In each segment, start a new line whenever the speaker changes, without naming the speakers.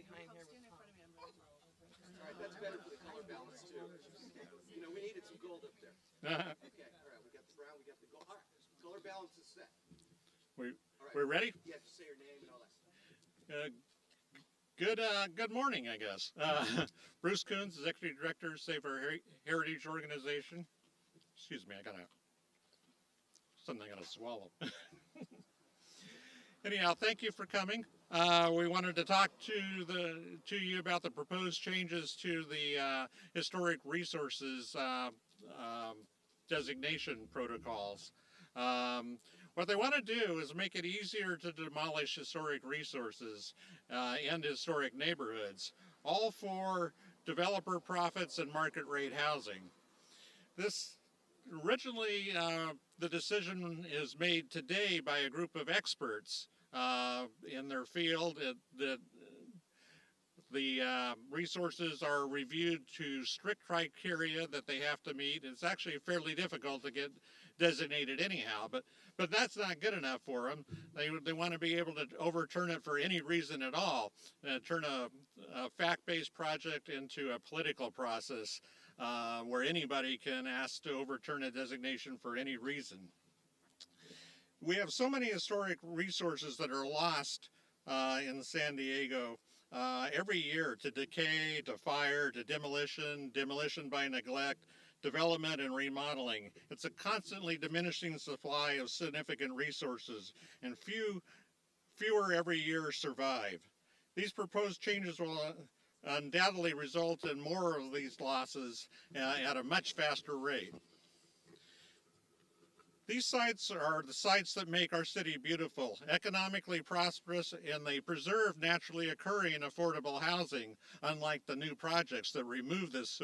behind here.
Stand in front of me. I'm really tall.
All right, that's better for the color balance too. You know, we needed some gold up there. Okay, all right, we got the brown, we got the gold. All right, color balance is set.
We're ready?
You have to say your name and all that stuff.
Good morning, I guess. Bruce Coons, Executive Director, Save Our Heritage Organization. Excuse me, I got to swallow. Anyhow, thank you for coming. We wanted to talk to you about the proposed changes to the historic resources designation protocols. What they want to do is make it easier to demolish historic resources and historic neighborhoods, all for developer profits and market rate housing. This originally, the decision is made today by a group of experts in their field. That the resources are reviewed to strict criteria that they have to meet. It's actually fairly difficult to get designated anyhow, but that's not good enough for them. They want to be able to overturn it for any reason at all, turn a fact-based project into a political process where anybody can ask to overturn a designation for any reason. We have so many historic resources that are lost in San Diego every year to decay, to fire, to demolition by neglect, development and remodeling. It's a constantly diminishing supply of significant resources, and fewer every year survive. These proposed changes will undoubtedly result in more of these losses at a much faster rate. These sites are the sites that make our city beautiful, economically prosperous, and they preserve naturally occurring affordable housing, unlike the new projects that remove this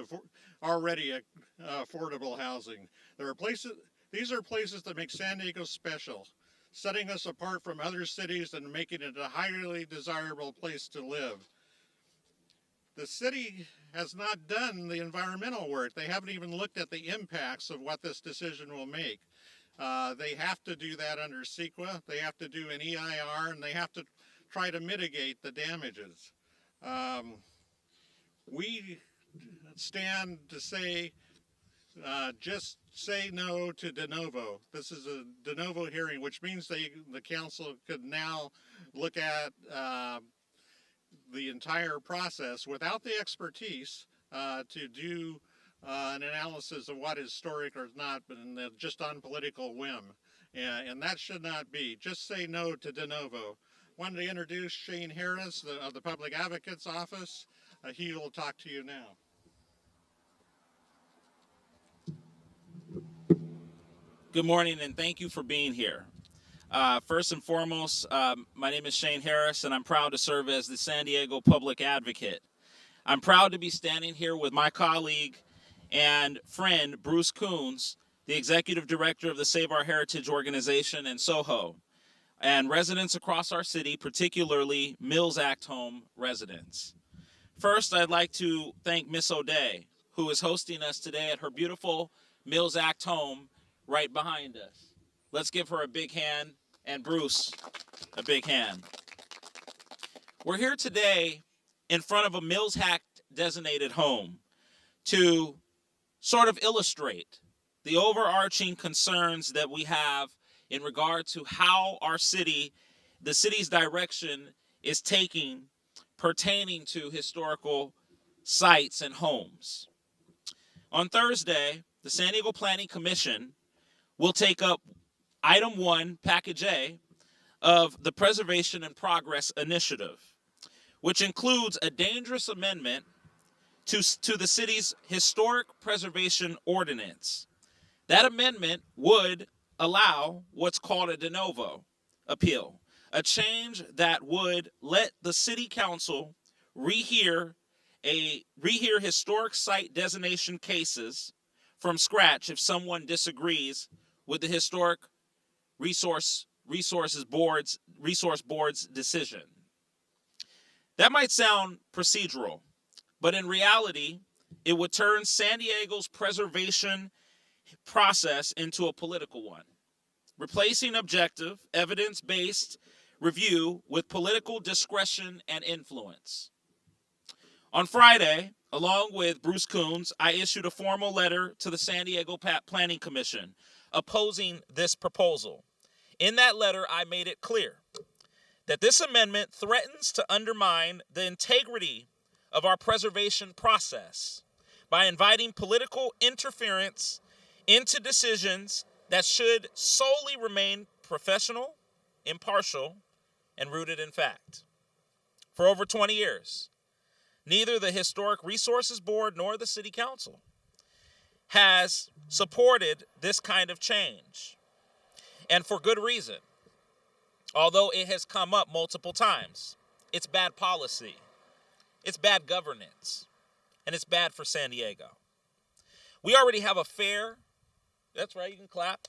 already affordable housing. These are places that make San Diego special, setting us apart from other cities and making it a highly desirable place to live. The city has not done the environmental work. They haven't even looked at the impacts of what this decision will make. They have to do that under CEQA, they have to do an EIR, and they have to try to mitigate the damages. We stand to say, just say no to de novo. This is a de novo hearing, which means the council could now look at the entire process without the expertise to do an analysis of what is historic or not, but just on political whim. And that should not be. Just say no to de novo. Wanted to introduce Shane Harris of the Public Advocate's Office. He will talk to you now.
Good morning, and thank you for being here. First and foremost, my name is Shane Harris, and I'm proud to serve as the San Diego Public Advocate. I'm proud to be standing here with my colleague and friend, Bruce Coons, the Executive Director of the Save Our Heritage Organization in Soho, and residents across our city, particularly Mills Act Home residents. First, I'd like to thank Miss O'Day, who is hosting us today at her beautiful Mills Act Home right behind us. Let's give her a big hand, and Bruce a big hand. We're here today in front of a Mills Act designated home to sort of illustrate the overarching concerns that we have in regard to how our city, the city's direction is taking pertaining to historical sites and homes. On Thursday, the San Diego Planning Commission will take up Item 1, Package A, of the Preservation and Progress Initiative, which includes a dangerous amendment to the city's Historic Preservation Ordinance. That amendment would allow what's called a de novo appeal, a change that would let the city council rehear historic site designation cases from scratch if someone disagrees with the Historic Resource Board's decision. That might sound procedural, but in reality, it would turn San Diego's preservation process into a political one, replacing objective, evidence-based review with political discretion and influence. On Friday, along with Bruce Coons, I issued a formal letter to the San Diego Planning Commission opposing this proposal. In that letter, I made it clear that this amendment threatens to undermine the integrity of our preservation process by inviting political interference into decisions that should solely remain professional, impartial, and rooted in fact. For over 20 years, neither the Historic Resources Board nor the City Council has supported this kind of change, and for good reason. Although it has come up multiple times, it's bad policy, it's bad governance, and it's bad for San Diego. We already have a fair, that's right, you can clap.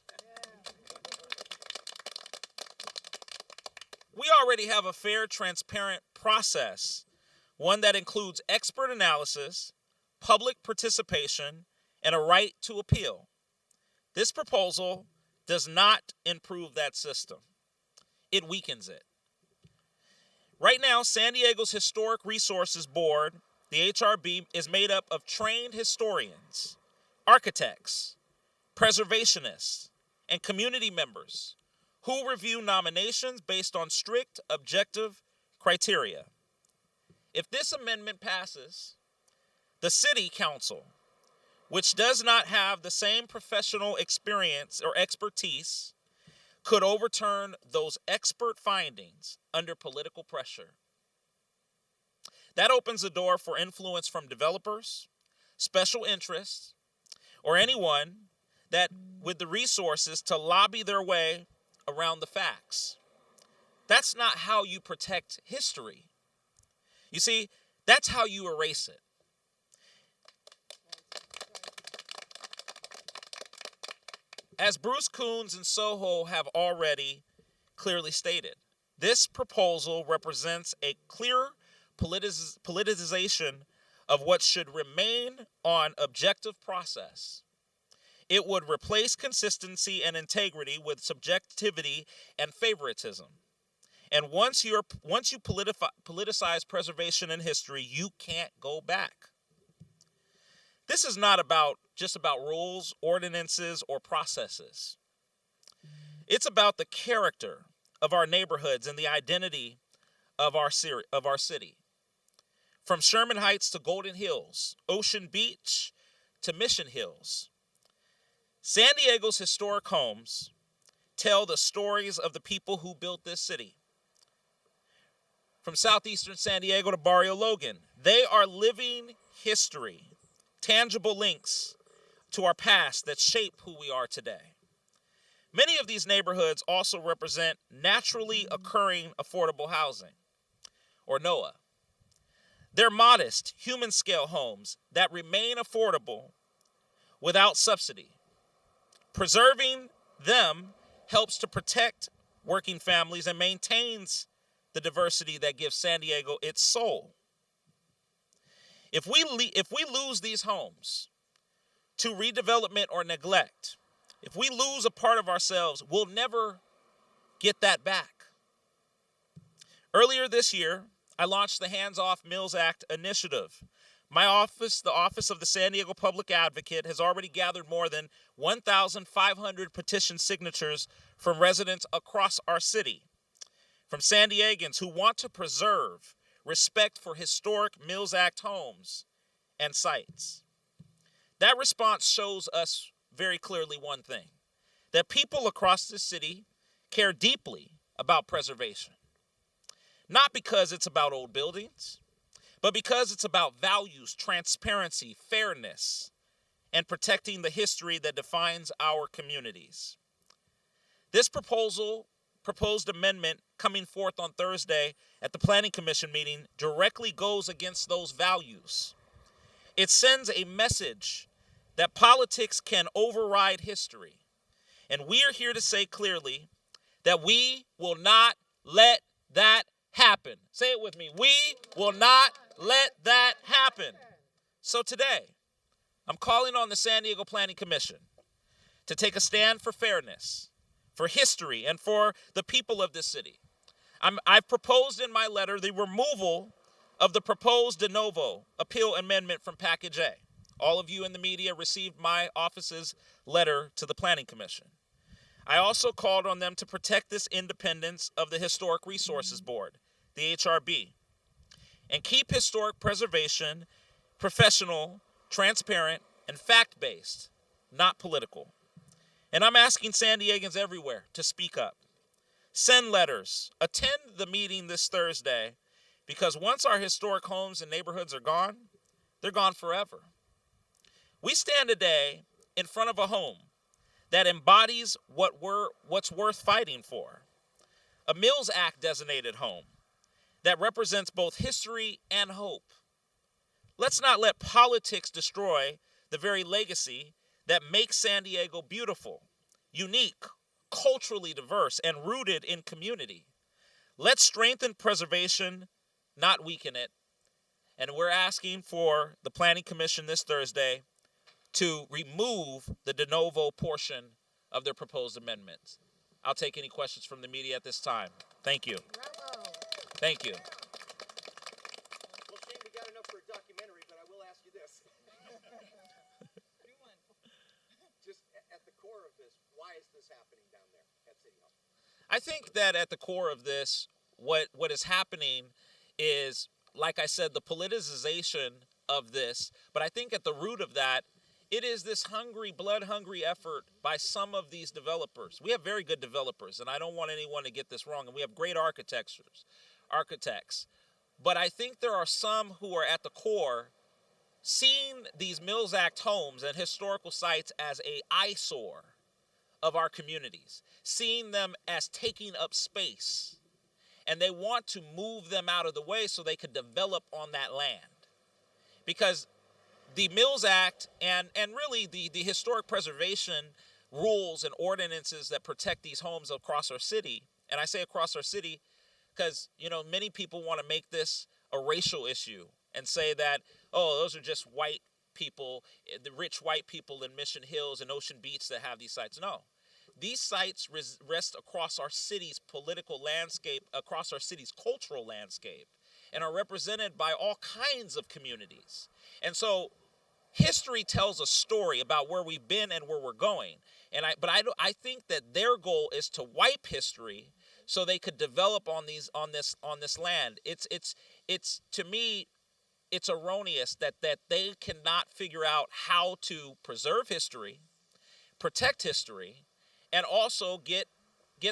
We already have a fair, transparent process, one that includes expert analysis, public participation, and a right to appeal. This proposal does not improve that system. It weakens it. Right now, San Diego's Historic Resources Board, the HRB, is made up of trained historians, architects, preservationists, and community members who review nominations based on strict, objective criteria. If this amendment passes, the City Council, which does not have the same professional experience or expertise, could overturn those expert findings under political pressure. That opens the door for influence from developers, special interests, or anyone that with the resources to lobby their way around the facts. That's not how you protect history. You see, that's how you erase it. As Bruce Coons and Soho have already clearly stated, this proposal represents a clear politicization of what should remain on objective process. It would replace consistency and integrity with subjectivity and favoritism. And once you politicize preservation and history, you can't go back. This is not just about rules, ordinances, or processes. It's about the character of our neighborhoods and the identity of our city. From Sherman Heights to Golden Hills, Ocean Beach to Mission Hills, San Diego's historic homes tell the stories of the people who built this city. From southeastern San Diego to Barrio Logan, they are living history, tangible links to our past that shape who we are today. Many of these neighborhoods also represent naturally occurring affordable housing, or NOAA. They're modest, human-scale homes that remain affordable without subsidy. Preserving them helps to protect working families and maintains the diversity that gives San Diego its soul. If we lose these homes to redevelopment or neglect, if we lose a part of ourselves, we'll never get that back. Earlier this year, I launched the Hands Off Mills Act initiative. My office, the Office of the San Diego Public Advocate, has already gathered more than 1,500 petition signatures from residents across our city, from San Diegans who want to preserve respect for historic Mills Act homes and sites. That response shows us very clearly one thing, that people across the city care deeply about preservation. Not because it's about old buildings, but because it's about values, transparency, fairness, and protecting the history that defines our communities. This proposed amendment coming forth on Thursday at the Planning Commission meeting directly goes against those values. It sends a message that politics can override history. And we are here to say clearly that we will not let that happen. Say it with me. We will not let that happen. So today, I'm calling on the San Diego Planning Commission to take a stand for fairness, for history, and for the people of this city. I've proposed in my letter the removal of the proposed de novo appeal amendment from Package A. All of you in the media received my office's letter to the Planning Commission. I also called on them to protect this independence of the Historic Resources Board, the HRB, and keep historic preservation professional, transparent, and fact-based, not political. And I'm asking San Diegans everywhere to speak up. Send letters. Attend the meeting this Thursday, because once our historic homes and neighborhoods are gone, they're gone forever. We stand today in front of a home that embodies what's worth fighting for. A Mills Act designated home that represents both history and hope. Let's not let politics destroy the very legacy that makes San Diego beautiful, unique, culturally diverse, and rooted in community. Let's strengthen preservation, not weaken it. And we're asking for the Planning Commission this Thursday to remove the de novo portion of their proposed amendments. I'll take any questions from the media at this time. Thank you.
Bravo.
Thank you.
Well, Shane, we got enough for a documentary, but I will ask you this. Just at the core of this, why is this happening down there at City Hall?
I think that at the core of this, what is happening is, like I said, the politicization of this. But I think at the root of that, it is this blood-hungry effort by some of these developers. We have very good developers, and I don't want anyone to get this wrong. And we have great architects. But I think there are some who are at the core seeing these Mills Act homes and historical sites as an eyesore of our communities, seeing them as taking up space. And they want to move them out of the way so they could develop on that land. Because the Mills Act and really the historic preservation rules and ordinances that protect these homes across our city, and I say across our city because, many people want to make this a racial issue and say that, oh, those are just white people, the rich white people in Mission Hills and Ocean Beach that have these sites. No. These sites rest across our city's political landscape, across our city's cultural landscape, and are represented by all kinds of communities. And so history tells a story about where we've been and where we're going. I think that their goal is to wipe history so they could develop on this land. It's to me, it's erroneous that they cannot figure out how to preserve history, protect history, and also get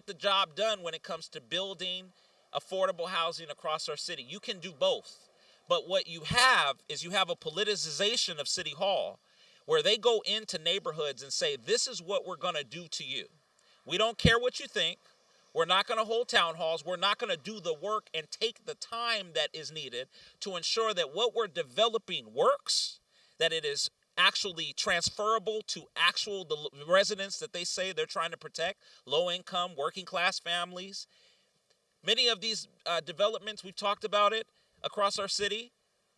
the job done when it comes to building affordable housing across our city. You can do both. But what you have is you have a politicization of City Hall where they go into neighborhoods and say, this is what we're going to do to you. We don't care what you think. We're not going to hold town halls. We're not going to do the work and take the time that is needed to ensure that what we're developing works, that it is actually transferable to the residents that they say they're trying to protect, low-income, working-class families. Many of these developments, we've talked about it, across our city,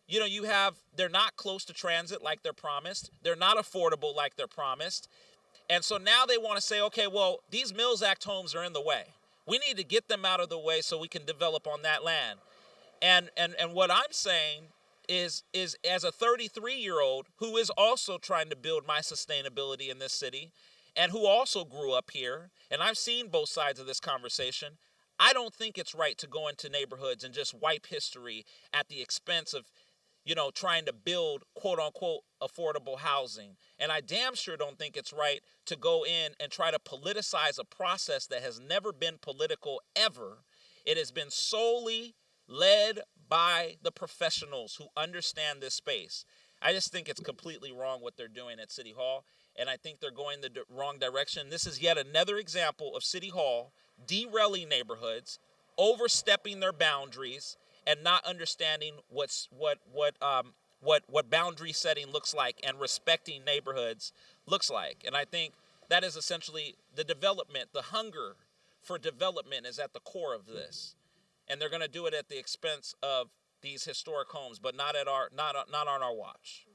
they're not close to transit like they're promised. They're not affordable like they're promised. And so now they want to say, okay, well, these Mills Act homes are in the way. We need to get them out of the way so we can develop on that land. And what I'm saying is as a 33-year-old who is also trying to build my sustainability in this city and who also grew up here, and I've seen both sides of this conversation, I don't think it's right to go into neighborhoods and just wipe history at the expense of, trying to build quote unquote affordable housing. And I damn sure don't think it's right to go in and try to politicize a process that has never been political ever. It has been solely led by the professionals who understand this space. I just think it's completely wrong what they're doing at City Hall. And I think they're going the wrong direction. This is yet another example of City Hall derailing neighborhoods, overstepping their boundaries, and not understanding what boundary setting looks like and respecting neighborhoods looks like. And I think that is essentially the development, the hunger for development is at the core of this. And they're going to do it at the expense of these historic homes, but not on our watch.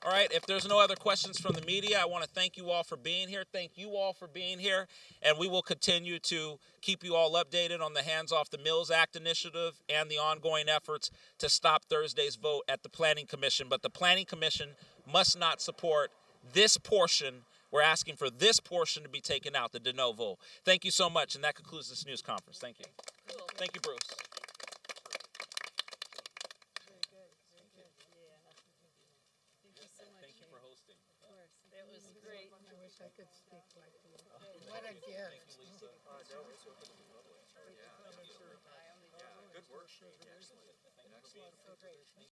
All right, if there's no other questions from the media, I want to thank you all for being here. Thank you all for being here, and we will continue to keep you all updated on the Hands Off the Mills Act initiative and the ongoing efforts to stop Thursday's vote at the Planning Commission. But the Planning Commission must not support this portion. We're asking for this portion to be taken out, the de novo. Thank you so much, and that concludes this news conference. Thank you.
Cool.
Thank you, Bruce.
Thank you
for hosting.
Of course. That was great.
I wish I could speak like you. What a gift.
Good work. Excellent. Excellent.